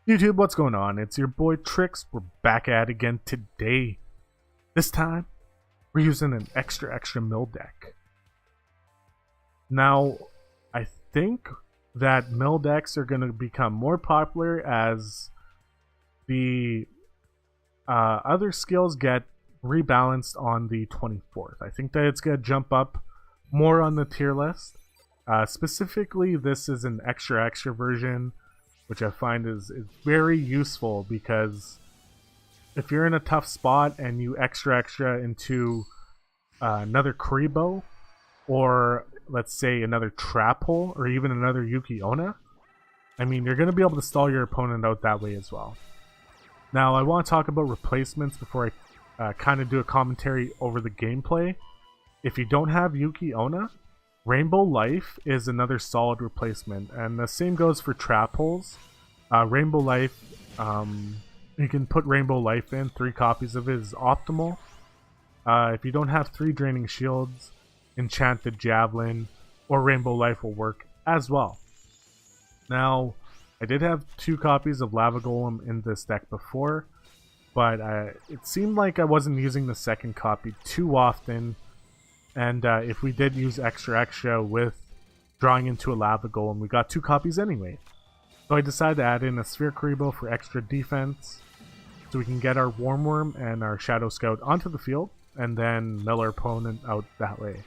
YouTube, what's going on? It's your boy Trix. We're back at it again today. This time, we're using an extra mill deck. Now, I think that mill decks are going to become more popular as the other skills get rebalanced on the 24th. I think that it's going to jump up more on the tier list. Specifically, this is an extra version, which I find is very useful because if you're in a tough spot and you extra into another Kuriboh, or let's say another Trap Hole, or even another Yuki-Onna, I mean, you're going to be able to stall your opponent out that way as well. Now, I want to talk about replacements before I kind of do a commentary over the gameplay. If you don't have Yuki-Onna, Rainbow Life is another solid replacement, and the same goes for Trap Holes. Rainbow Life, you can put Rainbow Life in, 3 copies of it is optimal. If you don't have 3 Draining Shields, Enchanted Javelin or Rainbow Life will work as well. Now, I did have 2 copies of Lava Golem in this deck before, but it seemed like I wasn't using the second copy too often. And if we did use extra with drawing into a Lava Golem, we got 2 copies anyway. So I decided to add in a Sphere Kuriboh for extra defense, so we can get our Warm Worm and our Shadow Scout onto the field, and then mill our opponent out that way.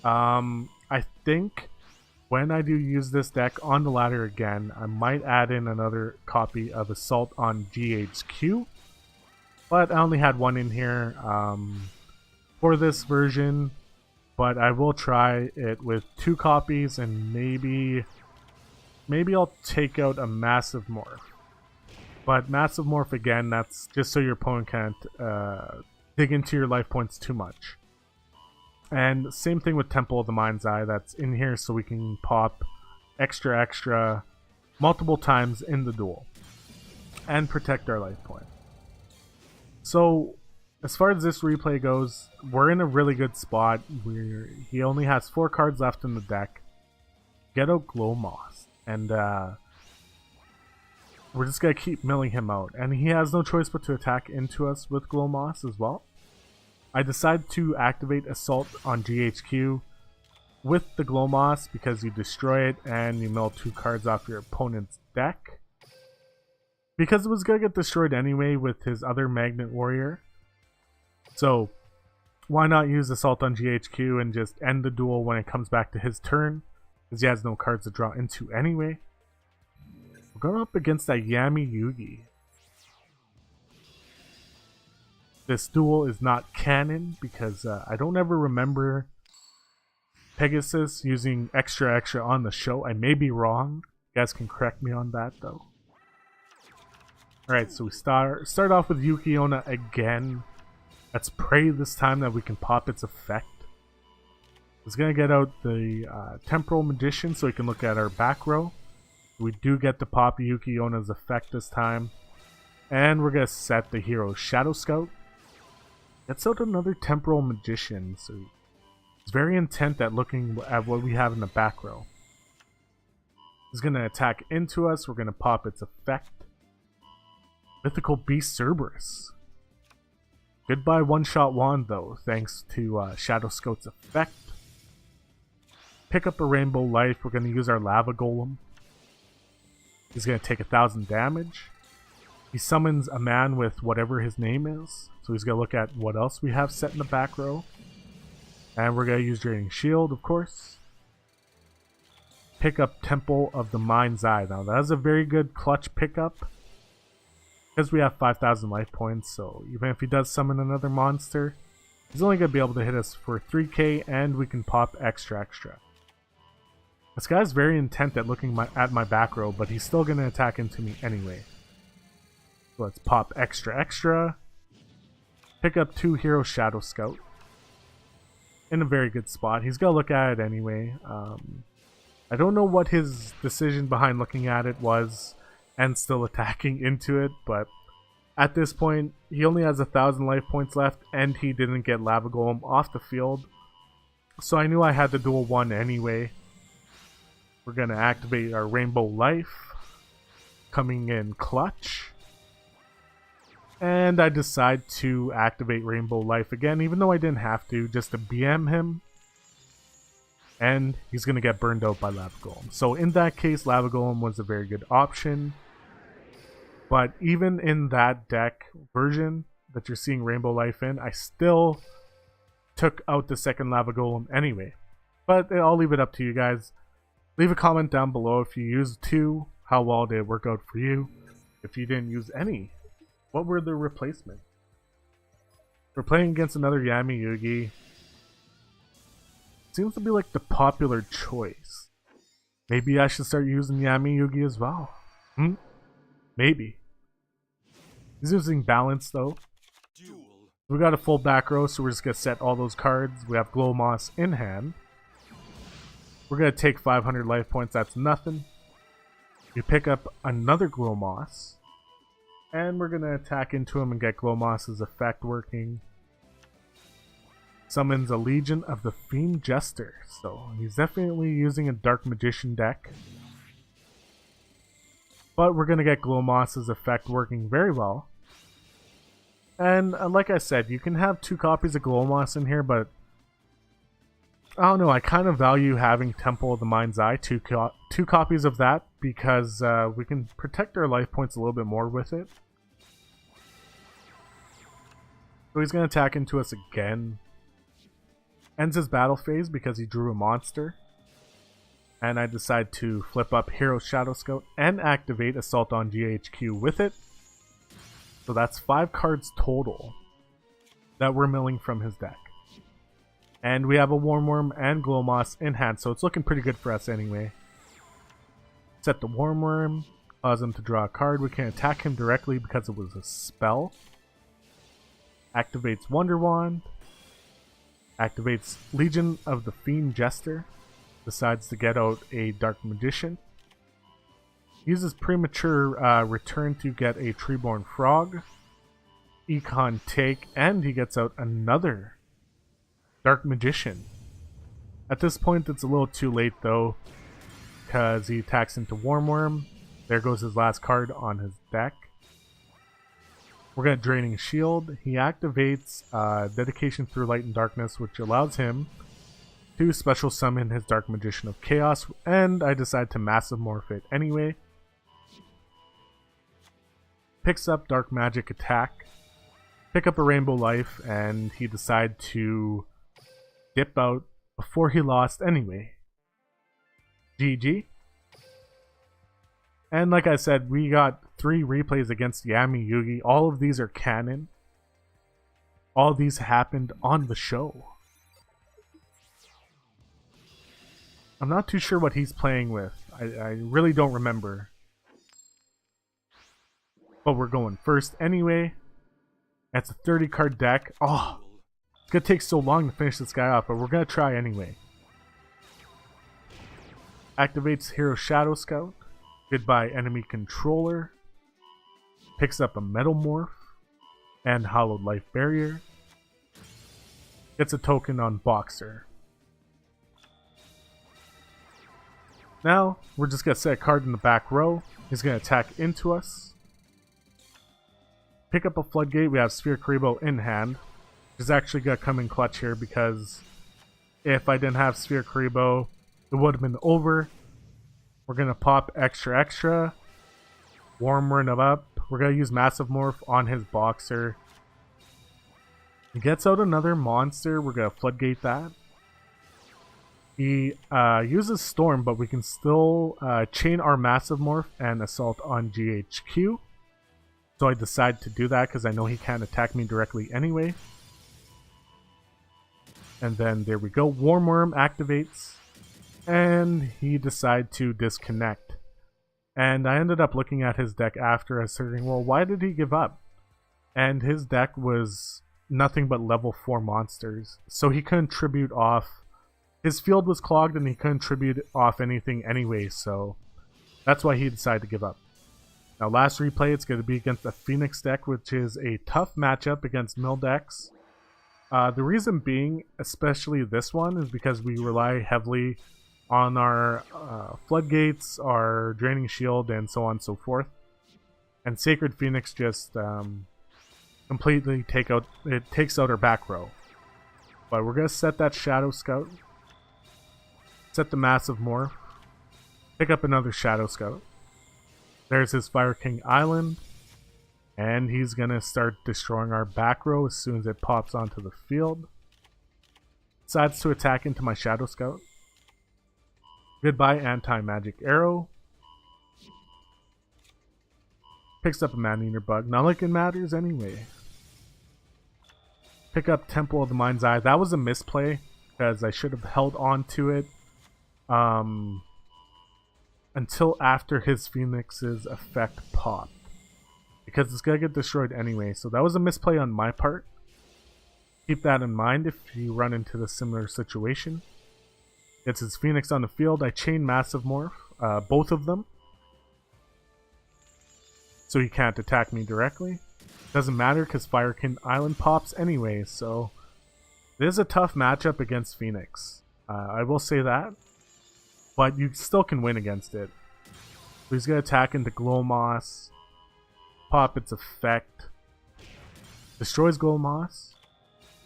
I think when I do use this deck on the ladder again, I might add in another copy of Assault on GHQ, but I only had 1 in here. For this version, but I will try it with 2 copies, and maybe I'll take out a Massive Morph. But Massive Morph, again, that's just so your opponent can't dig into your life points too much. And same thing with Temple of the Mind's Eye, that's in here so we can pop extra multiple times in the duel and protect our life point. So as far as this replay goes, we're in a really good spot. He only has 4 cards left in the deck. Get out Glow Moss, and we're just going to keep milling him out. And he has no choice but to attack into us with Glow Moss as well. I decided to activate Assault on GHQ with the Glow Moss because you destroy it and you mill 2 cards off your opponent's deck. Because it was going to get destroyed anyway with his other Magnet Warrior. So, why not use Assault on GHQ and just end the duel when it comes back to his turn, because he has no cards to draw into anyway. We're going up against that Yami Yugi. This duel is not canon, because I don't ever remember Pegasus using extra on the show. I may be wrong. You guys can correct me on that, though. Alright, so we start off with Yuki-Onna again. Let's pray this time that we can pop its effect. It's going to get out the Temporal Magician so we can look at our back row. We do get to pop Yuki-Onna's effect this time. And we're going to set the hero Shadow Scout. Gets out another Temporal Magician, so he's very intent at looking at what we have in the back row. He's going to attack into us. We're going to pop its effect. Mythical Beast Cerberus. Goodbye one-shot wand though, thanks to Shadow Scout's effect. Pick up a Rainbow Life, we're going to use our Lava Golem. He's going to take 1000 damage. He summons a man with whatever his name is, so he's going to look at what else we have set in the back row. And we're going to use Draining Shield, of course. Pick up Temple of the Mind's Eye. Now that is a very good clutch pickup, because we have 5,000 life points, so even if he does summon another monster, he's only going to be able to hit us for 3k, and we can pop extra. This guy's very intent at looking at my back row, but he's still going to attack into me anyway. So let's pop extra. Pick up 2 Hero Shadow Scout. In a very good spot. He's going to look at it anyway. I don't know what his decision behind looking at it was and still attacking into it, but at this point he only has 1,000 life points left and he didn't get Lava Golem off the field, so I knew I had the duel won anyway. We're gonna activate our Rainbow Life, coming in clutch. And I decide to activate Rainbow Life again, even though I didn't have to, just to BM him. And he's going to get burned out by Lava Golem. So in that case, Lava Golem was a very good option. But even in that deck version that you're seeing Rainbow Life in, I still took out the second Lava Golem anyway. But I'll leave it up to you guys. Leave a comment down below if you used two, how well did it work out for you. If you didn't use any, what were the replacements? We're playing against another Yami Yugi. Seems to be like the popular choice. Maybe I should start using Yami Yugi as well. Maybe. He's using balance though. We got a full back row, so we're just gonna set all those cards. We have Glow Moss in hand. We're gonna take 500 life points, that's nothing. We pick up another Glow Moss. And we're gonna attack into him and get Glow Moss's effect working. Summons a Legion of the Fiend Jester. So he's definitely using a Dark Magician deck. But we're gonna get Glow Moss's effect working very well. And like I said, you can have 2 copies of Glow Moss in here, but I don't know, I kind of value having Temple of the Mind's Eye, two copies of that, because we can protect our life points a little bit more with it. So he's going to attack into us again. Ends his battle phase because he drew a monster. And I decide to flip up Hero Shadow Scout and activate Assault on GHQ with it. So that's 5 cards total that we're milling from his deck. And we have a Warm Worm and Glow Moss in hand, so it's looking pretty good for us anyway. Set the Warm Worm, cause him to draw a card. We can attack him directly because it was a spell. Activates Wonder Wand. Activates Legion of the Fiend Jester. Decides to get out a Dark Magician. Uses Premature Return to get a Treeborn Frog. Econ Take, and he gets out another Dark Magician. At this point it's a little too late though, because he attacks into Warm Worm. There goes his last card on his deck. We're going to Draining Shield. He activates Dedication Through Light and Darkness, which allows him to special summon his Dark Magician of Chaos, and I decide to Massive Morph it anyway. Picks up Dark Magic Attack. Pick up a Rainbow Life, and he decided to dip out before he lost anyway. GG. And like I said, we got 3 replays against Yami Yugi. All of these are canon. All of these happened on the show. I'm not too sure what he's playing with. I really don't remember. But we're going first anyway. That's a 30 card deck. Oh, it's going to take so long to finish this guy off, but we're going to try anyway. Activates Hero Shadow Scout. Goodbye Enemy Controller. Picks up a Metal Morph and Hallowed Life Barrier. Gets a token on Boxer. Now, we're just going to set a card in the back row. He's going to attack into us. Pick up a Floodgate. We have Sphere Karibo in hand. Which is actually going to come in clutch here because if I didn't have Sphere Karibo, it would have been over. We're going to pop extra. Warm Worm up. We're going to use Massive Morph on his Boxer. He gets out another monster. We're going to Floodgate that. He uses Storm, but we can still chain our Massive Morph and Assault on GHQ. So I decide to do that because I know he can't attack me directly anyway. And then there we go. Warm Worm activates. And he decided to disconnect. And I ended up looking at his deck after, asserting, well, why did he give up? And his deck was nothing but level 4 monsters. So he couldn't tribute off. His field was clogged and he couldn't tribute off anything anyway, so that's why he decided to give up. Now last replay, it's going to be against the Phoenix deck, which is a tough matchup against mill decks. The reason being, especially this one, is because we rely heavily on our Floodgates, our Draining Shield, and so on and so forth. And Sacred Phoenix just completely takes out our back row. But we're going to set that Shadow Scout. Set the Massive Morph. Pick up another Shadow Scout. There's his Fire King Island. And he's going to start destroying our back row as soon as it pops onto the field. Decides to attack into my Shadow Scout. Goodbye, Anti-Magic Arrow. Picks up a Man-Eater Bug. Not like it matters anyway. Pick up Temple of the Mind's Eye. That was a misplay because I should have held on to it until after his Phoenix's effect popped. Because it's going to get destroyed anyway. So that was a misplay on my part. Keep that in mind if you run into the similar situation. Gets his Phoenix on the field. I chain Massive Morph. Both of them. So he can't attack me directly. Doesn't matter because Fire King Island pops anyway. So it is a tough matchup against Phoenix. I will say that. But you still can win against it. So he's going to attack into Glow Moss. Pop its effect. Destroys Glow Moss.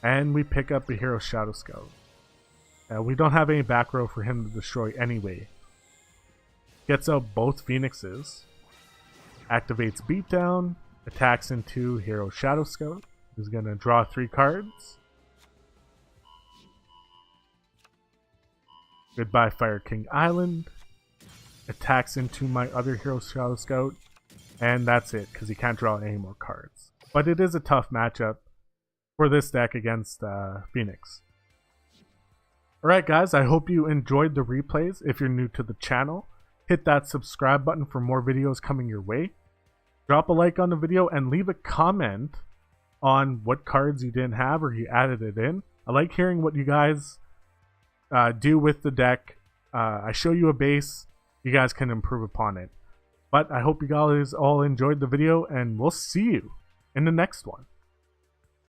And we pick up a Hero Shadow Scout. We don't have any back row for him to destroy anyway. Gets out both Phoenixes. Activates Beatdown. Attacks into Hero Shadow Scout. He's going to draw 3 cards. Goodbye, Fire King Island. Attacks into my other Hero Shadow Scout. And that's it, because he can't draw any more cards. But it is a tough matchup for this deck against Phoenix. Alright guys, I hope you enjoyed the replays. If you're new to the channel, hit that subscribe button for more videos coming your way. Drop a like on the video and leave a comment on what cards you didn't have or you added it in. I like hearing what you guys do with the deck. I show you a base, you guys can improve upon it. But I hope you guys all enjoyed the video and we'll see you in the next one.